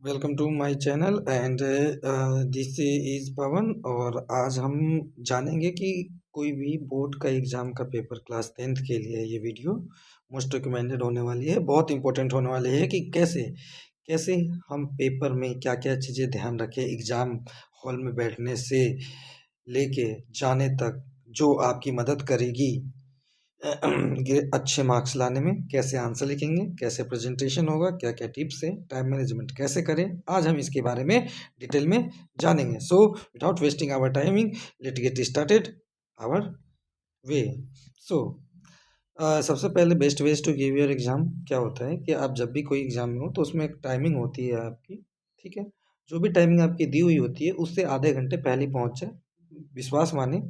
Welcome to my channel and this is Pawan. और आज हम जानेंगे कि कोई भी बोर्ड का एग्ज़ाम का पेपर क्लास 10th के लिए ये वीडियो मोस्ट रिकमेंडेड होने वाली है। बहुत इंपॉर्टेंट होने वाली है कि कैसे कैसे हम पेपर में क्या क्या चीज़ें ध्यान रखें एग्ज़ाम हॉल में बैठने से लेके जाने तक, जो आपकी मदद करेगी ये अच्छे मार्क्स लाने में। कैसे आंसर लिखेंगे, कैसे प्रेजेंटेशन होगा, क्या क्या टिप्स है, टाइम मैनेजमेंट कैसे करें, आज हम इसके बारे में डिटेल में जानेंगे। So without wasting our timing, let get started our way. So सबसे पहले best ways to give your exam क्या होता है कि आप जब भी कोई एग्जाम में हो तो उसमें एक टाइमिंग होती है आपकी। ठीक है, जो भी टाइमिंग आपकी दी हुई होती है उससे आधे घंटे पहले पहुंच जाए। विश्वास माने,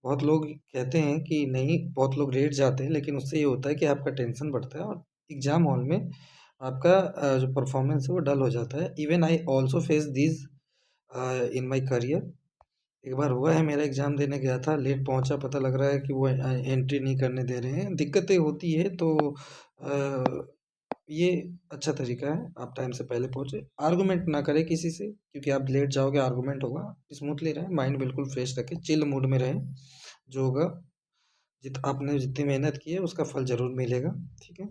बहुत लोग कहते हैं कि नहीं, बहुत लोग लेट जाते हैं, लेकिन उससे ये होता है कि आपका टेंशन बढ़ता है और एग्ज़ाम हॉल में आपका जो परफॉर्मेंस है वो डल हो जाता है। Even I also face this in my career. एक बार हुआ है, मेरा एग्ज़ाम देने गया था, लेट पहुंचा, पता लग रहा है कि वो एंट्री नहीं करने दे रहे हैं। दिक्कतें होती है तो ये अच्छा तरीका है, आप टाइम से पहले पहुंचे। आर्गुमेंट ना करें किसी से, क्योंकि आप लेट जाओगे, आर्गुमेंट होगा। स्मूथली रहें, माइंड बिल्कुल फ्रेश रखें, चिल मूड में रहें। जो होगा, आपने जितनी मेहनत की है उसका फल ज़रूर मिलेगा। ठीक है,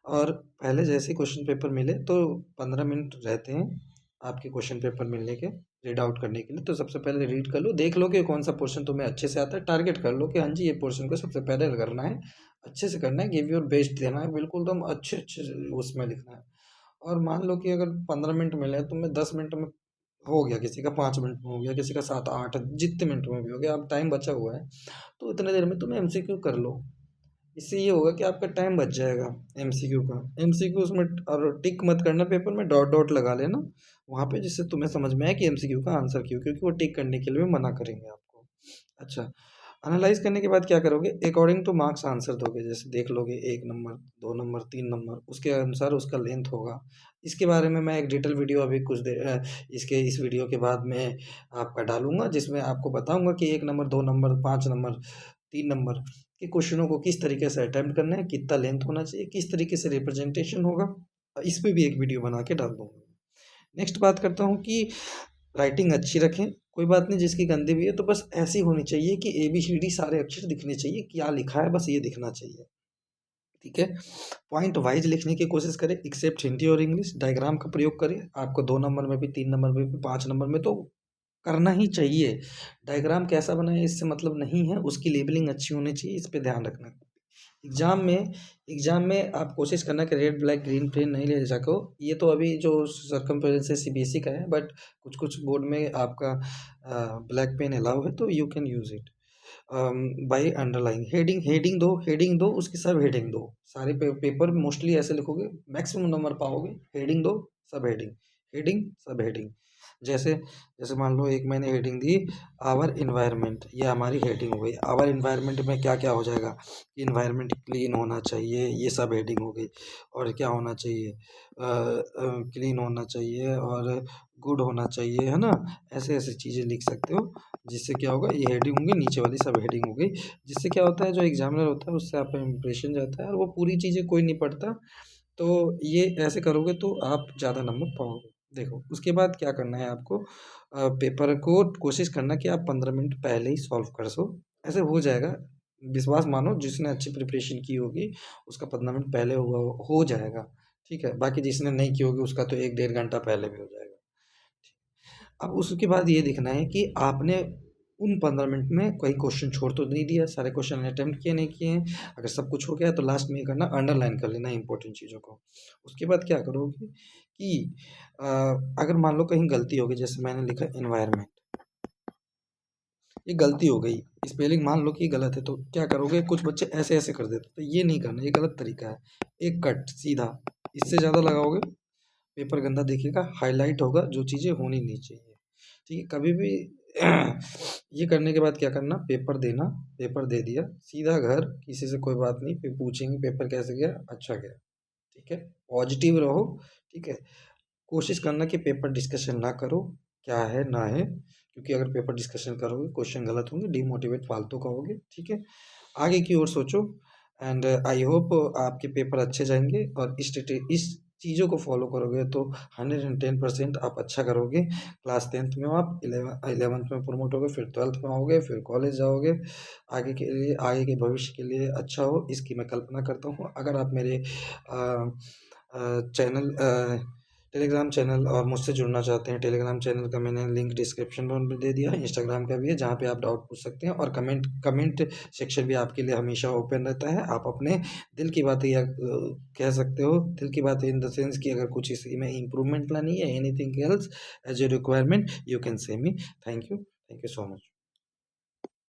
और पहले जैसे ही क्वेश्चन पेपर मिले तो 15 मिनट रहते हैं आपके क्वेश्चन पेपर मिलने के रीड आउट करने के लिए। तो सबसे पहले रीड कर लो, देख लो कि कौन सा पोर्शन तुम्हें अच्छे से आता है। टारगेट कर लो कि हाँ जी, ये पोर्शन को सबसे पहले करना है, अच्छे से करना है, गिव योर बेस्ट देना है, बिल्कुल तुम अच्छे अच्छे उसमें लिखना है। और मान लो कि अगर 15 मिनट मिले तो मैं 10 मिनट में हो गया, किसी का 5 मिनट में हो गया, किसी का 7 8 जितने मिनट में भी हो गया, अब टाइम बचा हुआ है तो उतने देर में तुम एमसीक्यू कर लो। इससे ये होगा कि आपका टाइम बच जाएगा। एमसीक्यू का एमसीक्यू उसमें, और टिक मत करना पेपर में, डॉट डॉट लगा लेना वहाँ पे, जिससे तुम्हें समझ में आए कि एमसीक्यू का आंसर क्यों, क्योंकि वो टिक करने के लिए भी मना करेंगे आपको। अच्छा, एनालाइज करने के बाद क्या करोगे, अकॉर्डिंग टू मार्क्स आंसर दोगे। जैसे देख लोगे 1 नंबर, 2 नंबर, 3 नंबर, उसके अनुसार उसका लेंथ होगा। इसके बारे में मैं एक डिटेल वीडियो अभी कुछ देर इसके इस वीडियो के बाद में आपका डालूंगा, जिसमें आपको बताऊंगा कि 1 नंबर, 2 नंबर, 5 नंबर, 3 नंबर के क्वेश्चनों को किस तरीके से अटेम्प्ट करना है, कितना लेंथ होना चाहिए, किस तरीके से रिप्रेजेंटेशन होगा। इस पे भी एक वीडियो बना के डाल दूंगा। नेक्स्ट बात करता हूँ कि राइटिंग अच्छी रखें। कोई बात नहीं, जिसकी गंदी भी है तो बस ऐसी होनी चाहिए कि ABCD सारे अक्षर दिखने चाहिए, क्या लिखा है बस ये दिखना चाहिए। ठीक है, पॉइंट वाइज लिखने की कोशिश करें, एक्सेप्ट हिंदी और इंग्लिश। डायग्राम का प्रयोग करें, आपको 2 नंबर में भी, 3 नंबर में भी, 5 नंबर में तो करना ही चाहिए। डायग्राम कैसा बना है इससे मतलब नहीं है, उसकी लेबलिंग अच्छी होनी चाहिए, इस पे ध्यान रखना। एग्जाम में आप कोशिश करना कि रेड ब्लैक ग्रीन पेन नहीं ले सको। ये तो अभी जो सर्कमफेरेंस है CBSE का है, बट कुछ कुछ बोर्ड में आपका ब्लैक पेन अलाउ है, तो you can use it by underline. Heading दो, उसकी सब हेडिंग दो। सारे पेपर मोस्टली ऐसे लिखोगे, मैक्सिमम नंबर पाओगे। हेडिंग दो, सब हेडिंग, हेडिंग सब हेडिंग। जैसे जैसे मान लो एक मैंने हेडिंग दी आवर इन्वायरमेंट, ये हमारी हेडिंग हो गई। आवर इन्वायरमेंट में क्या क्या हो जाएगा, इन्वायरमेंट क्लीन होना चाहिए, ये सब हेडिंग हो गई। और क्या होना चाहिए, क्लीन होना चाहिए और गुड होना चाहिए, है ना। ऐसे ऐसे चीज़ें लिख सकते हो, जिससे क्या होगा, ये हेडिंग होंगी, नीचे वाली सब हेडिंग हो गई। जिससे क्या होता है, जो एग्जामिनर होता है उससे आपका इंप्रेशन जाता है और वो पूरी चीज़ें कोई नहीं पढ़ता। तो ये ऐसे करोगे तो आप ज़्यादा नंबर पाओगे। देखो, उसके बाद क्या करना है आपको, पेपर को कोशिश करना कि आप 15 मिनट पहले ही सॉल्व कर सो। ऐसे हो जाएगा, विश्वास मानो, जिसने अच्छी प्रिपरेशन की होगी उसका 15 मिनट पहले हुआ हो जाएगा। ठीक है, बाकी जिसने नहीं की होगी उसका तो 1 1.5 घंटा पहले भी हो जाएगा। अब उसके बाद ये देखना है कि आपने उन 15 मिनट में कोई क्वेश्चन छोड़ तो नहीं दिया, सारे क्वेश्चन अटेम्प्ट किए नहीं किए हैं। अगर सब कुछ हो गया तो लास्ट में ये करना, अंडरलाइन कर लेना इंपॉर्टेंट चीज़ों को। उसके बाद क्या करोगे कि अगर मान लो कहीं गलती हो गई, जैसे मैंने लिखा एनवायरनमेंट, ये गलती हो गई, स्पेलिंग मान लो कि गलत है, तो क्या करोगे, कुछ बच्चे ऐसे ऐसे कर देते, तो ये नहीं करना, ये गलत तरीका है। एक कट सीधा, इससे ज़्यादा लगाओगे पेपर गंदा दिखेगा, हाईलाइट होगा, जो चीज़ें होनी नहीं चाहिए। ठीक है, कभी भी ये करने के बाद क्या करना, पेपर देना, पेपर दे दिया, सीधा घर, किसी से कोई बात नहीं, फिर पूछेंगे पेपर कैसे गया, अच्छा गया। ठीक है, पॉजिटिव रहो। ठीक है, कोशिश करना कि पेपर डिस्कशन ना करो, क्या है ना है, क्योंकि अगर पेपर डिस्कशन करोगे क्वेश्चन गलत होंगे, डिमोटिवेट फालतू का होगे। ठीक है, आगे की ओर सोचो। एंड आई होप आपके पेपर अच्छे जाएंगे और इस चीज़ों को फॉलो करोगे तो 110% आप अच्छा करोगे। क्लास 10th में हो आप, 11th में प्रमोट होगे, फिर 12th में आओगे, फिर कॉलेज जाओगे। आगे के लिए, आगे के भविष्य के लिए अच्छा हो, इसकी मैं कल्पना करता हूँ। अगर आप मेरे चैनल टेलीग्राम चैनल और मुझसे जुड़ना चाहते हैं, टेलीग्राम चैनल का मैंने लिंक डिस्क्रिप्शन में दे दिया है, इंस्टाग्राम का भी है, जहाँ पे आप डाउट पूछ सकते हैं, और कमेंट सेक्शन भी आपके लिए हमेशा ओपन रहता है। आप अपने दिल की बातें या कह सकते हो, दिल की बातें इन द सेंस कि अगर कुछ इसी में इम्प्रूवमेंट लानी है, anything else as a requirement, you can say me. Thank you so much.